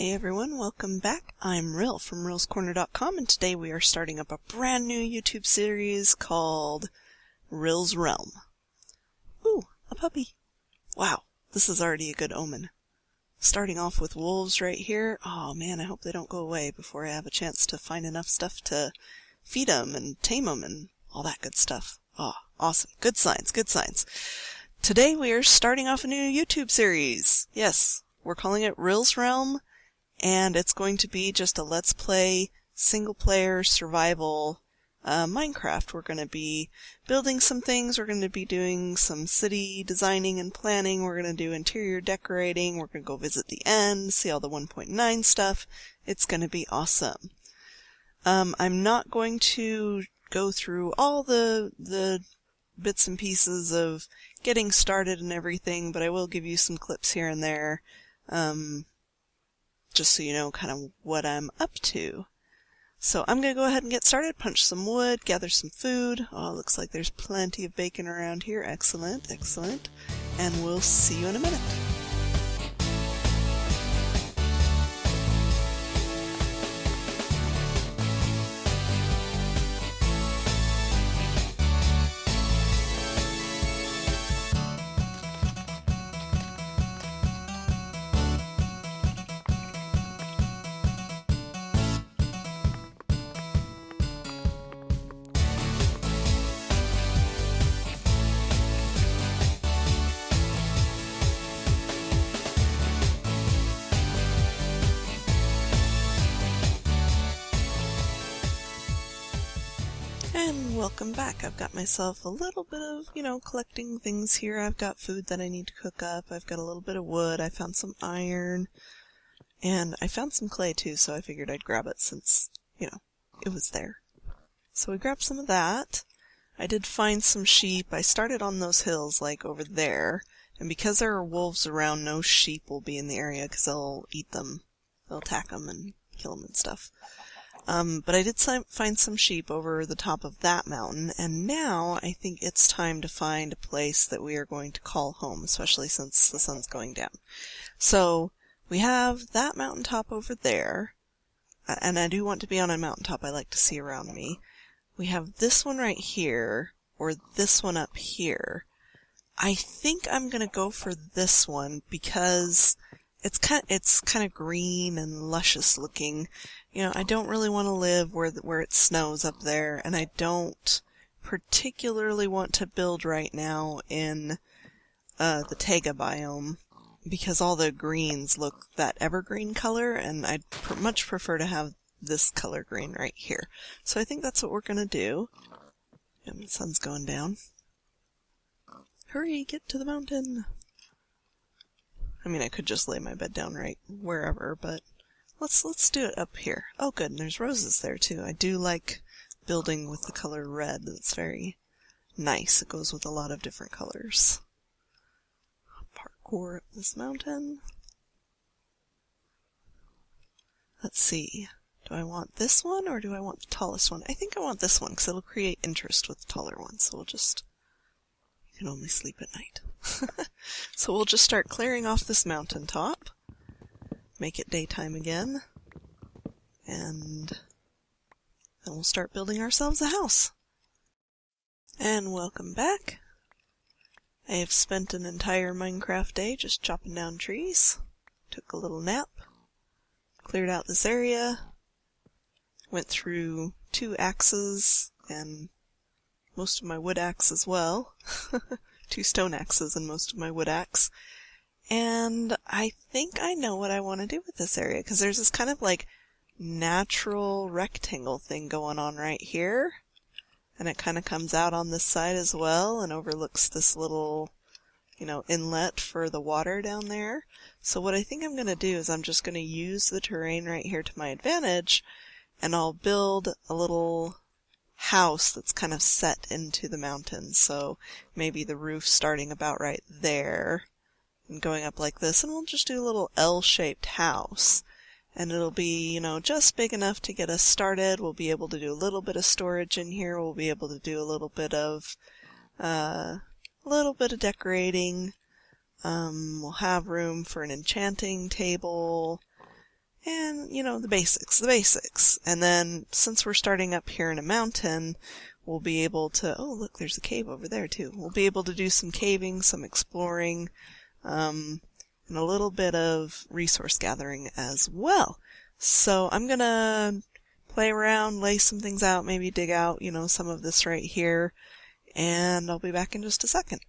Hey everyone, welcome back. I'm Rill from RillsCorner.com, and today we are starting up a brand new YouTube series called Rill's Realm. Ooh, a puppy. Wow, this is already a good omen. Starting off with wolves right here. Oh man, I hope they don't go away before I have a chance to find enough stuff to feed them and tame them and all that good stuff. Oh, awesome. Good signs, good signs. Today we are starting off a new YouTube series. Yes, we're calling it Rill's Realm. And it's going to be just a Let's Play single-player survival Minecraft. We're going to be building some things. We're going to be doing some city designing and planning. We're going to do interior decorating. We're going to go visit the end, see all the 1.9 stuff. It's going to be awesome. I'm not going to go through all the bits and pieces of getting started and everything, but I will give you some clips here and there. Just so you know kind of what I'm up to. So I'm going to go ahead and get started, punch some wood, gather some food. Oh, looks like there's plenty of bacon around here. Excellent, excellent. And we'll see you in a minute. And welcome back. I've got myself a little bit of, collecting things here. I've got food that I need to cook up. I've got a little bit of wood. I found some iron. And I found some clay too, so I figured I'd grab it since, it was there. So we grabbed some of that. I did find some sheep. I started on those hills, like over there. And because there are wolves around, no sheep will be in the area because they'll eat them. They'll attack them and kill them and stuff. But I did find some sheep over the top of that mountain, and now I think it's time to find a place that we are going to call home, especially since the sun's going down. So, we have that mountaintop over there, and I do want to be on a mountaintop. I like to see around me. We have this one right here, or this one up here. I think I'm gonna go for this one because it's kind of green and luscious looking. I don't really want to live where it snows up there, and I don't particularly want to build right now in the taiga biome because all the greens look that evergreen color, and I'd much prefer to have this color green right here. So I think that's what we're gonna do. Yeah, the sun's going down. Hurry, get to the mountain! I mean, I could just lay my bed down right wherever, but let's do it up here. Oh good, and there's roses there too. I do like building with the color red. It's very nice. It goes with a lot of different colors. Parkour up this mountain. Let's see. Do I want this one or do I want the tallest one? I think I want this one because it'll create interest with the taller one. So you can only sleep at night. So we'll just start clearing off this mountaintop. Make it daytime again. And then we'll start building ourselves a house. And welcome back. I have spent an entire Minecraft day just chopping down trees. Took a little nap. Cleared out this area. Went through 2 axes and most of my wood axe as well. 2 stone axes and most of my wood axe. And I think I know what I want to do with this area, because there's this kind of like natural rectangle thing going on right here. And it kind of comes out on this side as well and overlooks this little, inlet for the water down there. So what I think I'm going to do is I'm just going to use the terrain right here to my advantage, and I'll build a little house that's kind of set into the mountains. So maybe the roof starting about right there and going up like this, and we'll just do a little L-shaped house. And it'll be, just big enough to get us started. We'll be able to do a little bit of storage in here. We'll be able to do a little bit of decorating. We'll have room for an enchanting table And, you know, the basics. And then, since we're starting up here in a mountain, we'll be able to, oh look, there's a cave over there too. We'll be able to do some caving, some exploring, and a little bit of resource gathering as well. So I'm gonna play around, lay some things out, maybe dig out, you know, some of this right here, and I'll be back in just a second.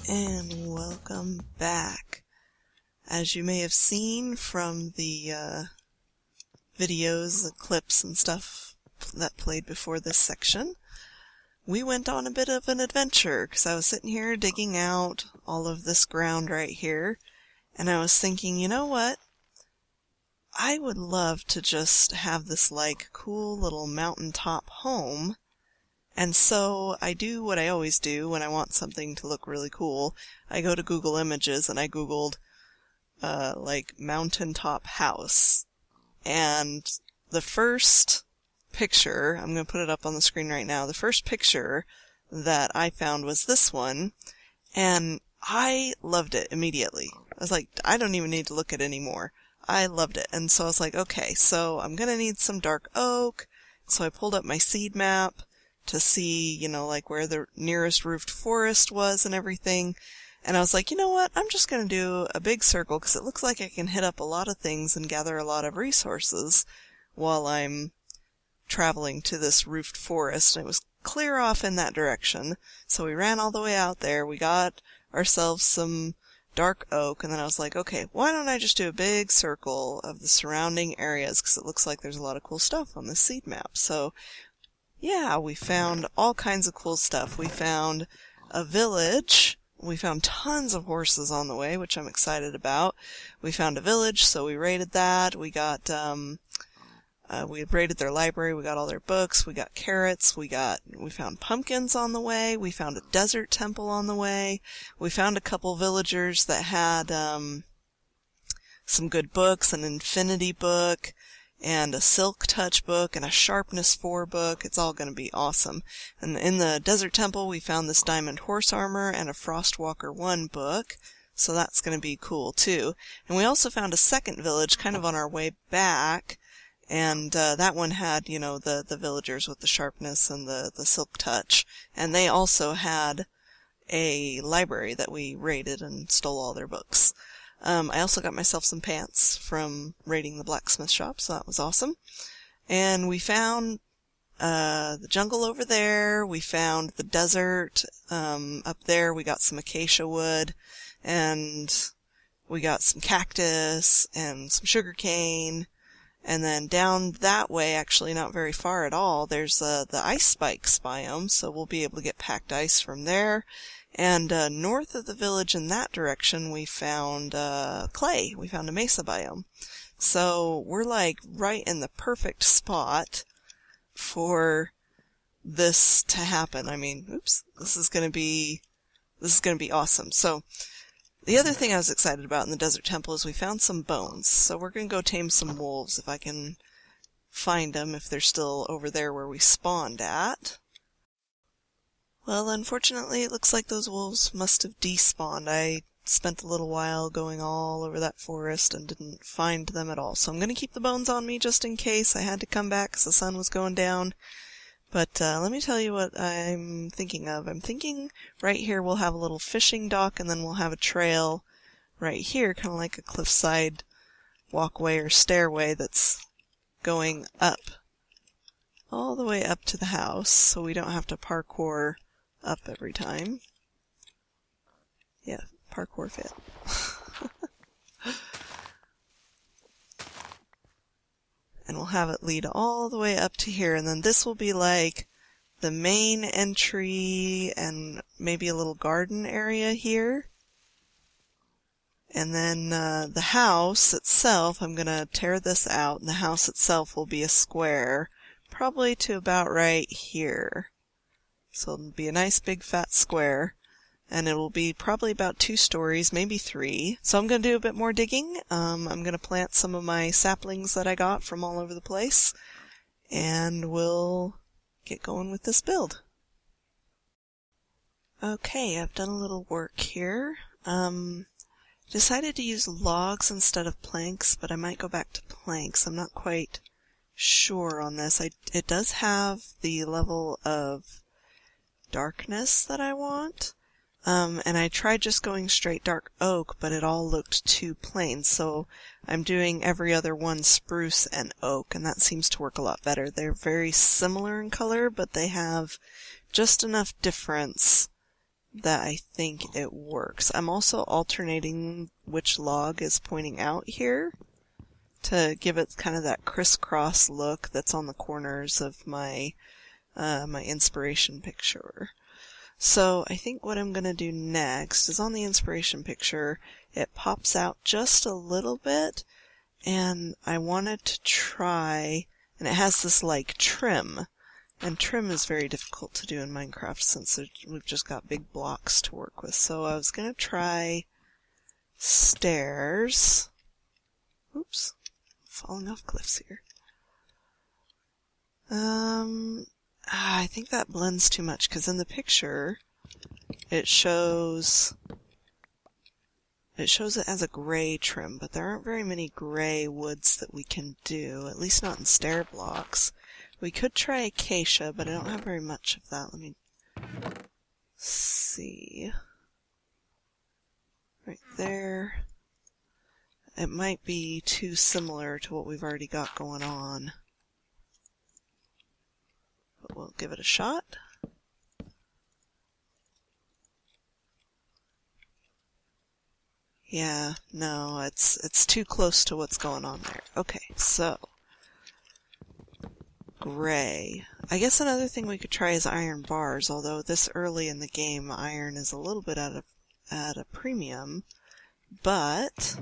And welcome back. As you may have seen from the videos, the clips and stuff that played before this section, we went on a bit of an adventure, because I was sitting here digging out all of this ground right here, and I was thinking, you know what? I would love to just have this like cool little mountaintop home. And so I do what I always do when I want something to look really cool. I go to Google Images and I Googled, like, mountaintop house. And the first picture, I'm going to put it up on the screen right now, the first picture that I found was this one. And I loved it immediately. I was like, I don't even need to look at it anymore. I loved it. And so I was like, okay, so I'm going to need some dark oak. So I pulled up my seed map to see, you know, like where the nearest roofed forest was and everything. And I was like, you know what, I'm just going to do a big circle because it looks like I can hit up a lot of things and gather a lot of resources while I'm traveling to this roofed forest. And it was clear off in that direction. So we ran all the way out there. We got ourselves some dark oak. And then I was like, okay, why don't I just do a big circle of the surrounding areas because it looks like there's a lot of cool stuff on this seed map. So yeah, we found all kinds of cool stuff. We found a village. We found tons of horses on the way, which I'm excited about. We found a village, so we raided that. We got, we raided their library. We got all their books. We got carrots. We found pumpkins on the way. We found a desert temple on the way. We found a couple villagers that had, some good books, an infinity book, and a Silk Touch book, and a Sharpness 4 book. It's all going to be awesome. And in the Desert Temple, we found this Diamond Horse Armor and a Frostwalker 1 book. So that's going to be cool, too. And we also found a second village kind of on our way back. And that one had, you know, the villagers with the Sharpness and the Silk Touch. And they also had a library that we raided and stole all their books. I also got myself some pants from raiding the blacksmith shop, so that was awesome. And we found the jungle over there. We found the desert up there. We got some acacia wood, and we got some cactus and some sugar cane. And then down that way, actually not very far at all, there's the ice spikes biome, so we'll be able to get packed ice from there. And north of the village in that direction, we found clay. We found a mesa biome. So we're like right in the perfect spot for this to happen. I mean, oops, this is gonna be awesome. So the other thing I was excited about in the Desert Temple is we found some bones. So we're gonna go tame some wolves if I can find them, if they're still over there where we spawned at. Well, unfortunately, it looks like those wolves must have despawned. I spent a little while going all over that forest and didn't find them at all. So I'm going to keep the bones on me just in case. I had to come back because the sun was going down. But let me tell you what I'm thinking of. I'm thinking right here we'll have a little fishing dock, and then we'll have a trail right here, kind of like a cliffside walkway or stairway that's going up, all the way up to the house, so we don't have to parkour up every time. Yeah, parkour fail. And we'll have it lead all the way up to here, and then this will be like the main entry and maybe a little garden area here. And then the house itself, I'm going to tear this out, and the house itself will be a square, probably to about right here. So it'll be a nice big fat square, and it will be probably about 2 stories, maybe 3. So I'm going to do a bit more digging. I'm going to plant some of my saplings that I got from all over the place, and we'll get going with this build. Okay, I've done a little work here. Decided to use logs instead of planks, but I might go back to planks. I'm not quite sure on this. It does have the level of darkness that I want, and I tried just going straight dark oak, but it all looked too plain, so I'm doing every other one spruce and oak, and that seems to work a lot better. They're very similar in color, but they have just enough difference that I think it works. I'm also alternating which log is pointing out here to give it kind of that crisscross look that's on the corners of my my inspiration picture. So I think what I'm going to do next is on the inspiration picture, it pops out just a little bit, and I wanted to try, and it has this like trim, and trim is very difficult to do in Minecraft since we've just got big blocks to work with. So I was going to try stairs. Oops, falling off cliffs here. I think that blends too much, because in the picture it shows it as a gray trim, but there aren't very many gray woods that we can do, at least not in stair blocks. We could try acacia, but I don't have very much of that. Let me see. Right there. It might be too similar to what we've already got going on, but we'll give it a shot. Yeah, no, it's too close to what's going on there. Okay, so gray. I guess another thing we could try is iron bars, although this early in the game iron is a little bit at a premium, but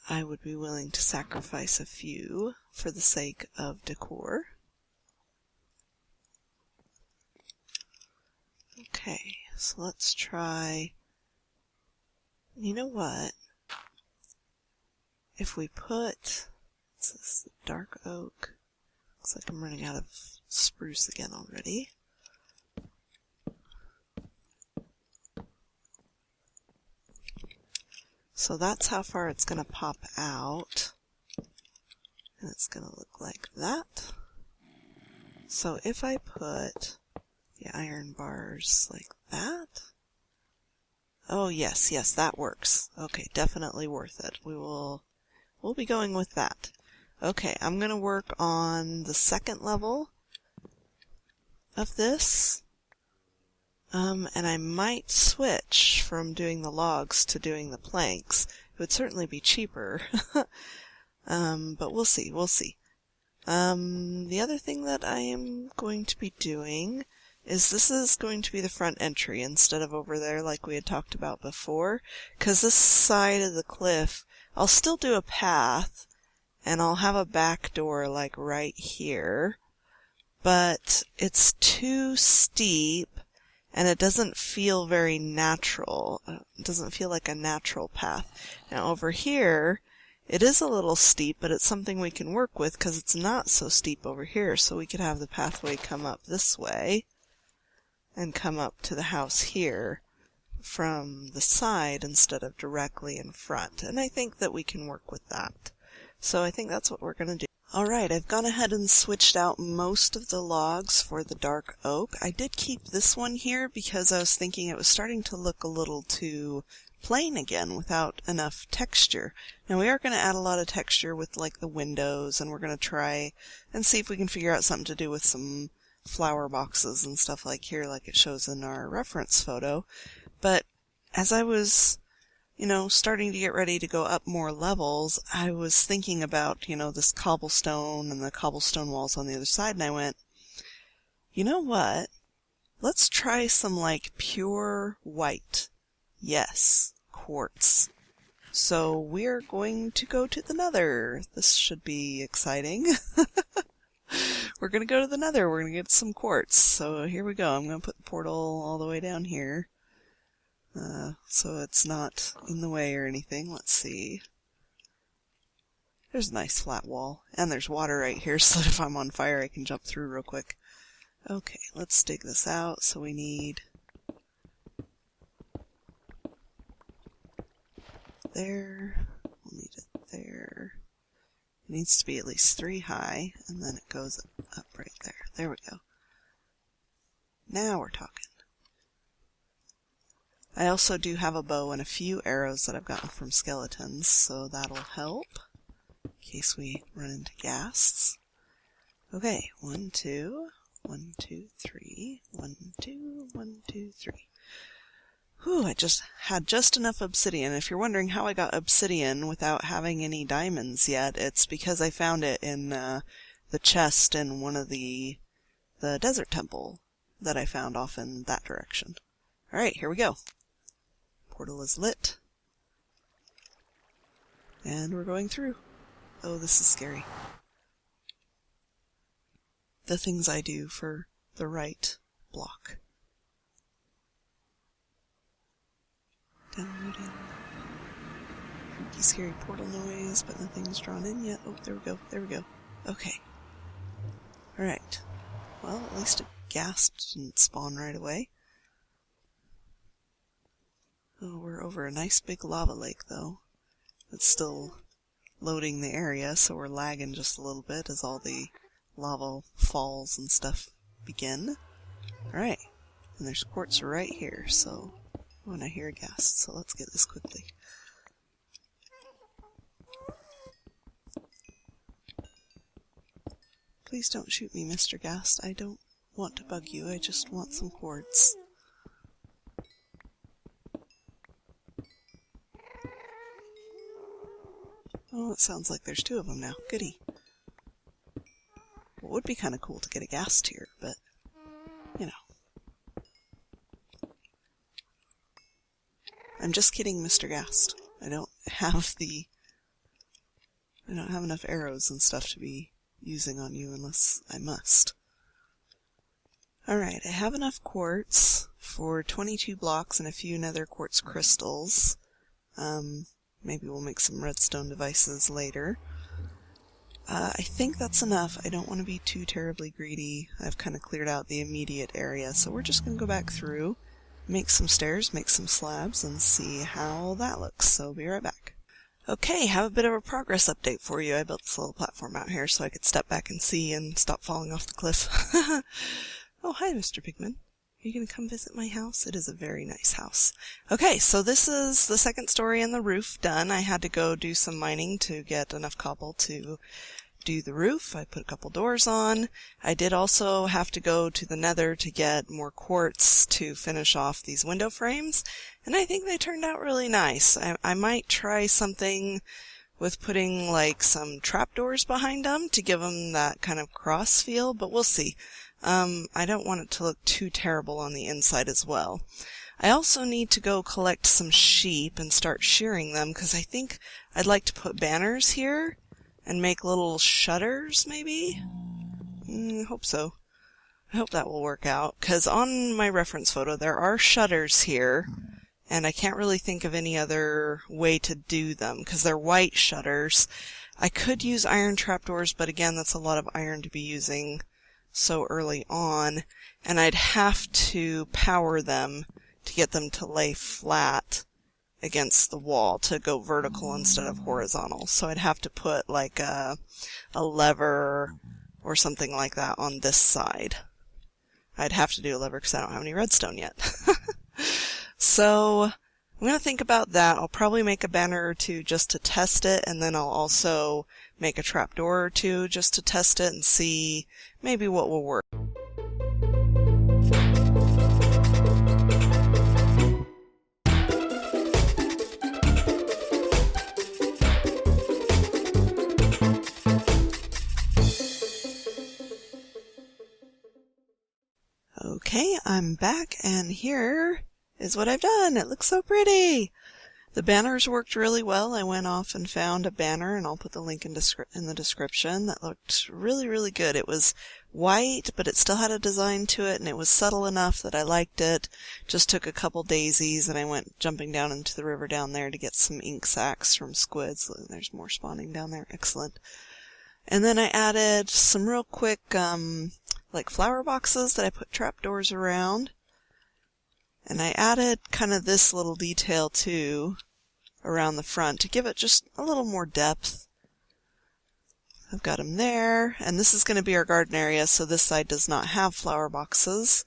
I would be willing to sacrifice a few for the sake of decor. Okay, so let's try, you know what, if we put, what's this, dark oak, looks like I'm running out of spruce again already. So that's how far it's going to pop out, and it's going to look like that. So if I put the iron bars like that, oh yes, that works. Okay, definitely worth it. We'll be going with that. Okay, I'm going to work on the second level of this. And I might switch from doing the logs to doing the planks. It would certainly be cheaper. But we'll see. The other thing that I am going to be doing is this is going to be the front entry instead of over there like we had talked about before. Because this side of the cliff, I'll still do a path, and I'll have a back door like right here. But it's too steep, and it doesn't feel very natural. It doesn't feel like a natural path. Now over here, It is a little steep, but it's something we can work with because it's not so steep over here. So we could have the pathway come up this way and come up to the house here from the side instead of directly in front. And I think that we can work with that. So I think that's what we're going to do. Alright, I've gone ahead and switched out most of the logs for the dark oak. I did keep this one here because I was thinking it was starting to look a little too plain again without enough texture. Now we are going to add a lot of texture with like the windows, and we're going to try and see if we can figure out something to do with some flower boxes and stuff like here, like it shows in our reference photo. But as I was, starting to get ready to go up more levels, I was thinking about, this cobblestone and the cobblestone walls on the other side, and I went, you know what? Let's try some like pure white. Yes, quartz. So we're going to go to the Nether. This should be exciting. We're going to go to the Nether. We're going to get some quartz. So here we go. I'm going to put the portal all the way down here. So it's not in the way or anything. Let's see. There's a nice flat wall. And there's water right here so that if I'm on fire I can jump through real quick. Okay, let's dig this out. So we need there, we'll need it there. It needs to be at least 3 high, and then it goes up right there. There we go. Now we're talking. I also do have a bow and a few arrows that I've gotten from skeletons, so that'll help in case we run into ghasts. Okay, 1, 2, 1, 2, 3, 1, 2, 1, 2, 3. Whew, I just had just enough obsidian. If you're wondering how I got obsidian without having any diamonds yet, it's because I found it in the chest in one of the desert temple that I found off in that direction. Alright, here we go. Portal is lit. And we're going through. Oh, this is scary. The things I do for the right block. Downloading. Creaky, scary portal noise, but nothing's drawn in yet. Oh, there we go. There we go. Okay. Alright. Well, at least a ghast didn't spawn right away. Oh, we're over a nice big lava lake, though. It's still loading the area, so we're lagging just a little bit as all the lava falls and stuff begin. Alright. And there's quartz right here, so when I hear a ghast, so let's get this quickly. Please don't shoot me, Mr. Ghast. I don't want to bug you. I just want some quartz. Oh, it sounds like there's 2 of them now. Goody. Well, it would be kind of cool to get a ghast here, but, I'm just kidding, Mr. Ghast. I don't have enough arrows and stuff to be using on you unless I must. Alright, I have enough quartz for 22 blocks and a few nether quartz crystals. Maybe we'll make some redstone devices later. I think that's enough. I don't want to be too terribly greedy. I've kind of cleared out the immediate area, so we're just going to go back through, make some stairs, make some slabs, and see how that looks. So be right back. Okay, have a bit of a progress update for you. I built this little platform out here so I could step back and see and stop falling off the cliff. Oh, hi, Mr. Pigman. Are you going to come visit my house? It is a very nice house. Okay, so this is the second story and the roof done. I had to go do some mining to get enough cobble to do the roof. I put a couple doors on. I did also have to go to the Nether to get more quartz to finish off these window frames, and I think they turned out really nice. I might try something with putting like some trapdoors behind them to give them that kind of cross feel, but we'll see. I don't want it to look too terrible on the inside as well. I also need to go collect some sheep and start shearing them, because I think I'd like to put banners here and make little shutters, maybe? I hope so. I hope that will work out, because on my reference photo there are shutters here, and I can't really think of any other way to do them because they're white shutters. I could use iron trapdoors, but again, that's a lot of iron to be using so early on, and I'd have to power them to get them to lay flat against the wall, to go vertical instead of horizontal. So I'd have to put like a lever or something like that on this side. I'd have to do a lever because I don't have any redstone yet. So I'm going to think about that. I'll probably make a banner or two just to test it, and then I'll also make a trapdoor or two just to test it and see maybe what will work. Okay, I'm back, and here is what I've done. It looks so pretty. The banners worked really well. I went off and found a banner, and I'll put the link in the description, that looked really, really good. It was white, but it still had a design to it, and it was subtle enough that I liked it. Just took a couple daisies, and I went jumping down into the river down there to get some ink sacs from squids. There's more spawning down there. Excellent. And then I added some real quick, like flower boxes that I put trapdoors around. And I added kind of this little detail too around the front to give it just a little more depth. I've got them there, and this is going to be our garden area, so this side does not have flower boxes.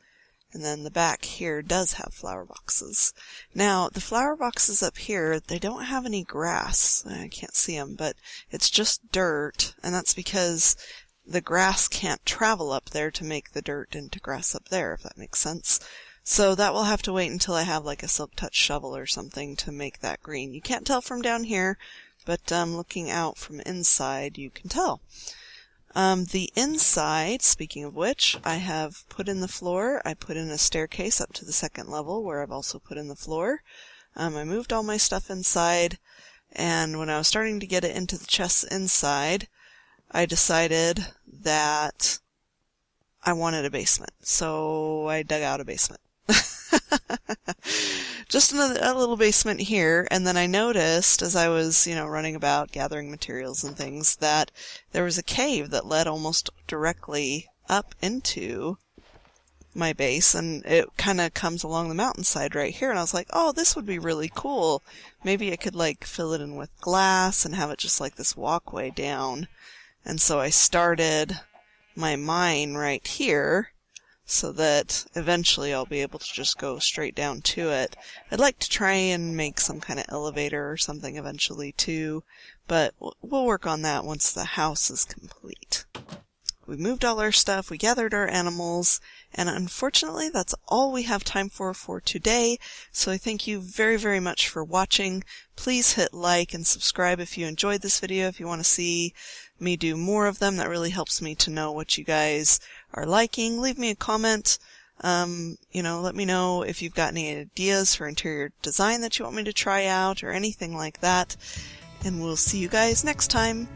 And then the back here does have flower boxes. Now, the flower boxes up here, they don't have any grass. I can't see them, but it's just dirt, and that's because the grass can't travel up there to make the dirt into grass up there, if that makes sense. So that will have to wait until I have like a silk touch shovel or something to make that green. You can't tell from down here, but looking out from inside, you can tell. The inside, speaking of which, I have put in the floor. I put in a staircase up to the second level where I've also put in the floor. I moved all my stuff inside, and when I was starting to get it into the chests inside, I decided that I wanted a basement. So I dug out a basement. Just a little basement here, and then I noticed as I was, running about gathering materials and things, that there was a cave that led almost directly up into my base, and it kind of comes along the mountainside right here, and I was like, oh, this would be really cool. Maybe I could like fill it in with glass and have it just like this walkway down. And so I started my mine right here, so that eventually I'll be able to just go straight down to it. I'd like to try and make some kind of elevator or something eventually too, but we'll work on that once the house is complete. We moved all our stuff, we gathered our animals, and unfortunately that's all we have time for today, so I thank you very, very much for watching. Please hit like and subscribe if you enjoyed this video. If you want to see me do more of them, that really helps me to know what you guys are liking. Leave me a comment. Let me know if you've got any ideas for interior design that you want me to try out or anything like that. And we'll see you guys next time.